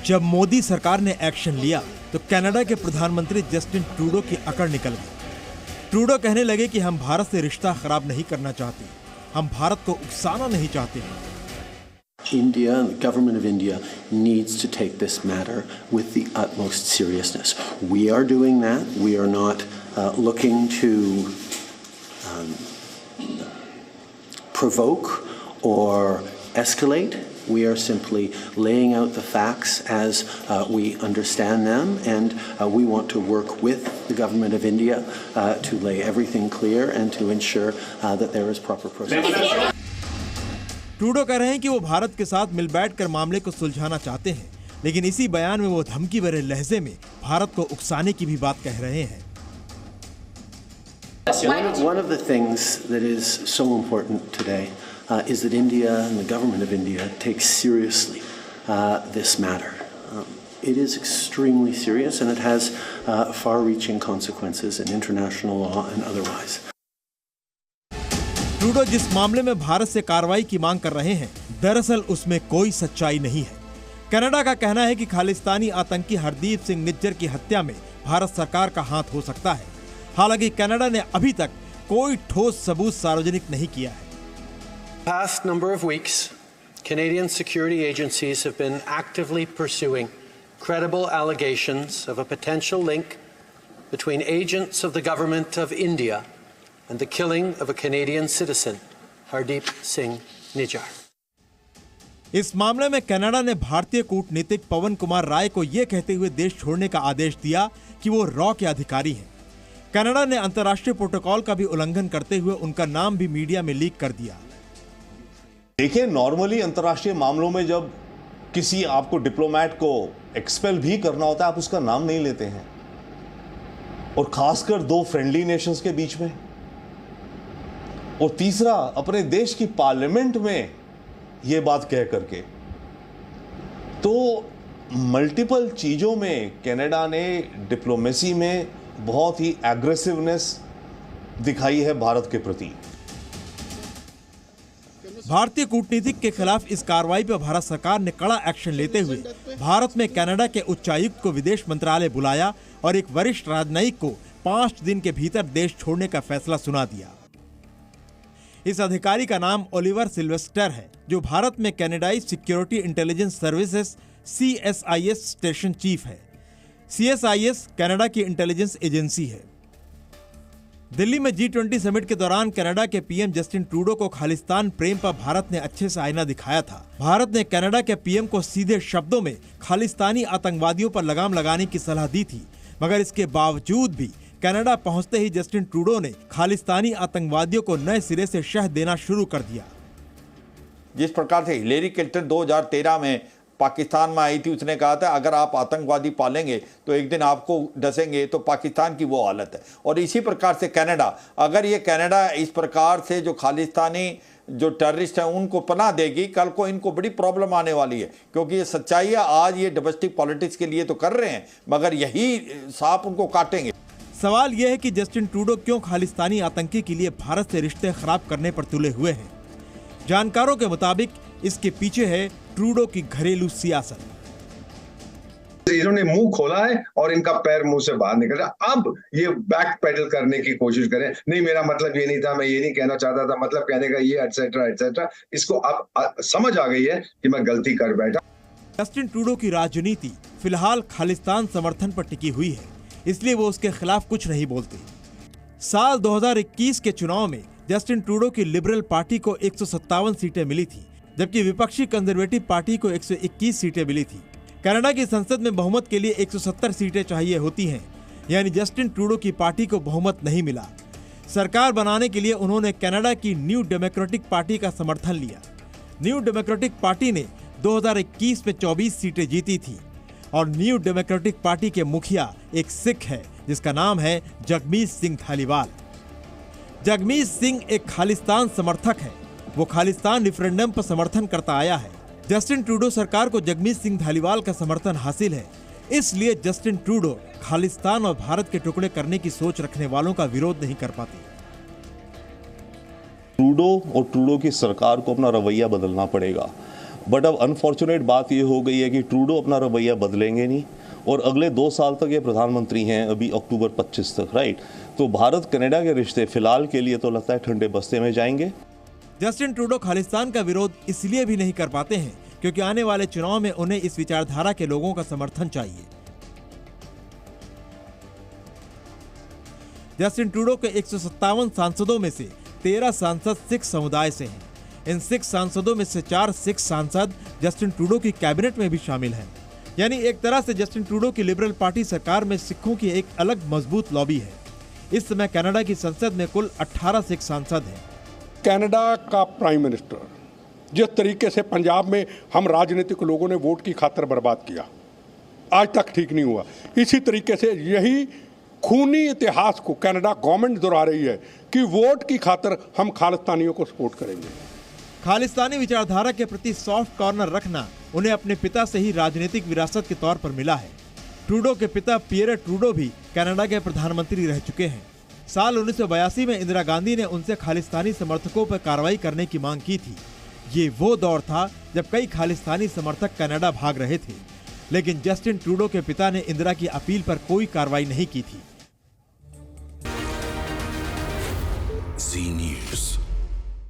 जब मोदी सरकार ने एक्शन लिया तो कनाडा के प्रधानमंत्री जस्टिन ट्रूडो की अकड़ निकल गई। ट्रूडो कहने लगे कि हम भारत से रिश्ता खराब नहीं करना चाहते, हम भारत को उकसाना नहीं चाहते। India and the government of India needs to take this matter with the utmost seriousness. We are doing that. We are not looking to provoke or escalate. We are simply laying out the facts as we understand them, and we want to work with the government of India to lay everything clear and to ensure that there is proper process. Trudeau कह रहे हैं कि वो भारत के साथ मिल बैठकर मामले को सुलझाना चाहते हैं, लेकिन इसी बयान में वो धमकी भरे लहजे में भारत को उकसाने की भी बात कह रहे हैं। One of the things that is so important today is that India and the government of India takes seriously this matter. It is extremely serious and it has far-reaching consequences in international law and otherwise. Trudeau जिस मामले में भारत से कार्रवाई की मांग कर रहे हैं, दरअसल उसमें कोई सच्चाई नहीं है। कनाडा का कहना है कि खालिस्तानी आतंकी हरदीप सिंह निज्जर की हत्या में भारत सरकार का हाथ हो सकता है। हालांकि कनाडा ने अभी तक कोई ठोस सबूत सार्वजनिक नहीं किया है। Past number of weeks, Canadian security agencies have been actively pursuing credible allegations of a potential link between agents of the government of India and the killing of a Canadian citizen, Hardeep Singh Nijjar. इस मामले में Canada ने भारतीय कूटनीतिक पवन कुमार राय को यह कहते हुए देश छोड़ने का आदेश दिया कि वो रॉ के अधिकारी हैं। कनाडा ने अंतर्राष्ट्रीय प्रोटोकॉल का भी उल्लंघन करते हुए उनका नाम भी मीडिया में लीक कर दिया। देखिए, नॉर्मली अंतर्राष्ट्रीय मामलों में जब किसी आपको डिप्लोमेट को एक्सपेल भी करना होता है, आप उसका नाम नहीं लेते हैं, और खासकर दो फ्रेंडली नेशंस के बीच में, और तीसरा अपने देश की पार्लियामेंट में यह बात कह करके। तो मल्टीपल चीजों में कनाडा ने डिप्लोमेसी में बहुत ही एग्रेसिवनेस दिखाई है भारत के प्रति। भारतीय कूटनीतिक के खिलाफ इस कार्रवाई पर भारत सरकार ने कड़ा एक्शन लेते हुए भारत में कनाडा के उच्चायुक्त को विदेश मंत्रालय बुलाया और एक वरिष्ठ राजनयिक को 5 दिन के भीतर देश छोड़ने का फैसला सुना दिया। इस अधिकारी का नाम ओलिवर सिल्वेस्टर है, जो भारत में कनाडाई security intelligence services CSIS station chief है। CSIS कनाडा की इंटेलिजेंस एजेंसी है। दिल्ली में G20 समिट के दौरान कनाडा के पीएम जस्टिन ट्रूडो को खालिस्तान प्रेम पर भारत ने अच्छे से आईना दिखाया था। भारत ने कनाडा के पीएम को सीधे शब्दों में खालिस्तानी आतंकवादियों पर लगाम लगाने की सलाह दी थी, मगर इसके बावजूद भी कनाडा पहुंचते ही जस्टिन ट्रूडो ने खालिस्तानी आतंकवादियों को नए सिरे से शह देना शुरू कर दिया। जिस प्रकार से हिलेरी क्लिंटन 2013 में पाकिस्तान में आई थी, उसने कहा था अगर आप आतंकवादी पालेंगे तो एक दिन आपको डसेंगे, तो पाकिस्तान की वो हालत है। और इसी प्रकार से कनाडा, अगर ये कनाडा इस प्रकार से जो खालिस्तानी जो टेररिस्ट हैं उनको पनाह देगी, कल को इनको बड़ी प्रॉब्लम आने वाली है, क्योंकि ये सच्चाई है। आज ये डोमेस्टिक पॉलिटिक्स के लिए तो कर रहे हैं, मगर यही सांप उनको काटेंगे। सवाल यह है कि जस्टिन ट्रूडो क्यों खालिस्तानी आतंकी के लिए भारत से रिश्ते खराब करने पर तुले हुए हैं। जानकारों के मुताबिक इसके पीछे है ट्रूडो की घरेलू सियासत। इन्होंने मुंह खोला है और इनका पैर मुंह से बाहर निकल रहा। अब ये बैक पेडल करने की कोशिश करें, नहीं मेरा मतलब ये नहीं था, मैं ये नहीं कहना चाहता था, मतलब कहने का ये एटसेट्रा एटसेट्रा। इसको अब समझ आ गई है कि मैं गलती कर बैठा। जस्टिन ट्रूडो की राजनीति फिलहाल खालिस्तान समर्थन पर टिकी हुई है, इसलिए वो उसके खिलाफ कुछ नहीं बोलते। साल 2021 के चुनाव में जस्टिन ट्रूडो की लिबरल पार्टी को 157 सीटें मिली थी, जबकि विपक्षी कंजर्वेटिव पार्टी को 121 सीटें मिली थी। कनाडा की संसद में बहुमत के लिए 170 सीटें चाहिए होती हैं, यानी जस्टिन ट्रूडो की पार्टी को बहुमत नहीं मिला। सरकार बनाने के लिए उन्होंने कनाडा की न्यू डेमोक्रेटिक पार्टी का समर्थन लिया। न्यू डेमोक्रेटिक पार्टी ने 2021 में 24 सीटें जीती थी, और न्यू डेमोक्रेटिक पार्टी के मुखिया एक सिख है जिसका नाम है जगमीत सिंह धालीवाल। जगमीत सिंह एक खालिस्तान समर्थक है, वो खालिस्तान रेफरेंडम पर समर्थन करता आया है। जस्टिन ट्रूडो सरकार को जगमीत सिंह धालीवाल का समर्थन हासिल है, इसलिए जस्टिन ट्रूडो खालिस्तान और भारत के टुकड़े करने की सोच रखने वालों का विरोध नहीं कर पाते। ट्रूडो और ट्रूडो की सरकार को अपना रवैया बदलना पड़ेगा। बट अब अनफॉर्चुनेट बात ये हो गई है कि ट्रूडो अपना रवैया बदलेंगे नहीं और अगले 2 साल तक ये प्रधानमंत्री हैं, अभी अक्टूबर 25 तक, राइट। तो भारत कनाडा के रिश्ते फिलहाल के लिए तो लगता है ठंडे बस्ते में जाएंगे। जस्टिन ट्रूडो खालिस्तान का विरोध इसलिए भी नहीं कर पाते हैं क्योंकि आने वाले चुनाव में उन्हें इस विचारधारा के लोगों का समर्थन चाहिए। जस्टिन ट्रूडो के 157 सांसदों में से 13 सांसद सिख समुदाय से हैं। इन सिख सांसदों में से 4 सिख सांसद जस्टिन ट्रूडो की कैबिनेट में भी शामिल हैं। यानी एक तरह से जस्टिन ट्रूडो की लिबरल पार्टी सरकार में सिखों की एक अलग मजबूत लॉबी है। इस समय कनाडा की संसद में कुल 18 सिख सांसद हैं। कनाडा का प्राइम मिनिस्टर जिस तरीके से पंजाब में हम राजनीतिक लोगों ने वोट की खातिर बर्बाद किया, आज तक ठीक नहीं हुआ। इसी तरीके से यही खूनी इतिहास को कनाडा गवर्नमेंट दोहरा रही है कि वोट की खातिर हम खालिस्तानियों को सपोर्ट करेंगे। खालिस्तानी विचारधारा के प्रति सॉफ्ट कॉर्नर रखना उन्हें अपने पिता से ही राजनीतिक विरासत के तौर पर मिला है। ट्रूडो के पिता पियरे ट्रूडो भी कनाडा के प्रधानमंत्री रह चुके हैं। साल 1982 में इंदिरा गांधी ने उनसे खालिस्तानी समर्थकों पर कार्रवाई करने की मांग की थी। ये वो दौर था जब कई खालिस्तानी समर्थक कनाडा भाग रहे थे, लेकिन जस्टिन ट्रूडो के पिता ने इंदिरा की अपील पर कोई कार्रवाई नहीं की थी। Zee News.